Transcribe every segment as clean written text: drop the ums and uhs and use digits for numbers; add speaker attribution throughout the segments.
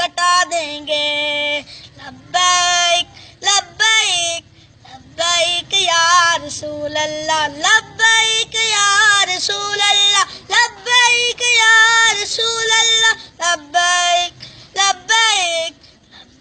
Speaker 1: کٹا دیں گے. لبیک لبیک لبیک یا رسول اللہ, لبیک یا رسول اللہ, لبیک یا رسول اللہ, لبیک لبیک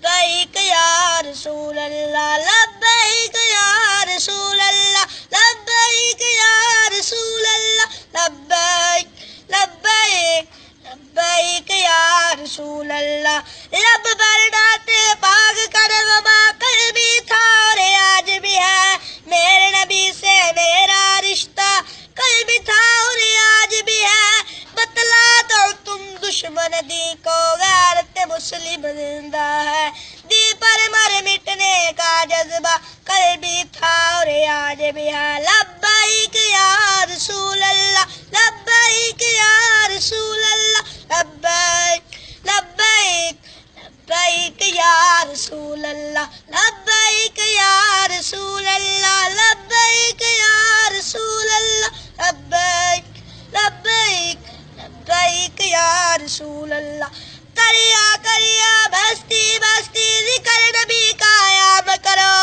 Speaker 1: لبیک یا رسول اللہ, لبیک یا رسول اللہ, لبیک یا رسول اللہ, لبیک لبیک لبیک یا رسول اللہ. لب برداتے پاک کر وبا کل بھی تھا اور آج بھی ہے, میرے نبی سے میرا رشتہ کل بھی تھا اور آج بھی ہے. بتلا دو تم دشمن دی کو غیرت مسلم زندہ ہے, دی پر مر مٹنے کا جذبہ کل بھی تھا اور آج بھی ہے. لبیک یا رسول اللہ, لبیک یا رسول اللہ, لبیک لبیک لبیک یا رسول اللہ, لبیک یا رسول اللہ, لبیک یا رسول اللہ, لبیک لبیک لبیک یا رسول اللہ. کریا کریا بستی بستی ذکر نبی کا عام کرو,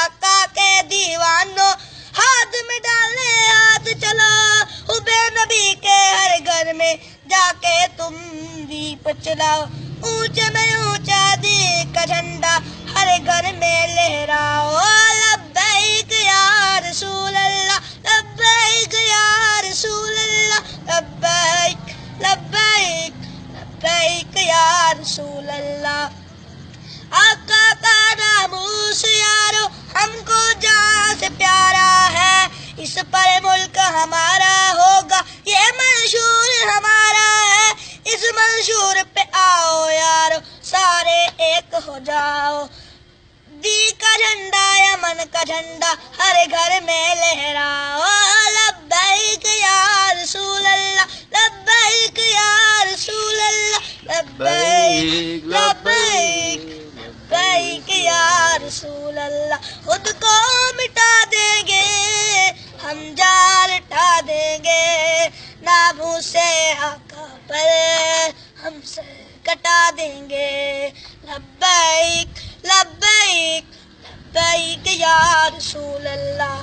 Speaker 1: آقا کے دیوانوں ہاتھ میں ڈالنے ہاتھ چلو. حب نبی کے ہر گھر میں جا کے تم دیپ چلاؤ, اونچے میں اونچا دین کا جھنڈا ہر گھر میں لہراؤ. لبیک یا رسول اللہ, لبیک یا رسول اللہ, لبیک لبیک لبیک یا رسول اللہ. آقا کا ناموس یارو ہم کو جان سے پیارا ہے, اس پر ملک ہمارا ہوگا یہ منشور ہمارا ہے. اس منشور پہ آؤ یارو سارے ایک ہو جاؤ, دی کا جھنڈا یمن کا جھنڈا ہر گھر میں لہراؤ. لبیک یا رسول اللہ, لبیک یا رسول اللہ, لبیک لبیک لبیک یا رسول اللہ. خود کو مٹا دیں گے ہم, جان اٹھا دیں گے ناموں سے آقا پر ہم سے کٹا دیں گے. لبیک لبیک لبیک یا رسول اللہ.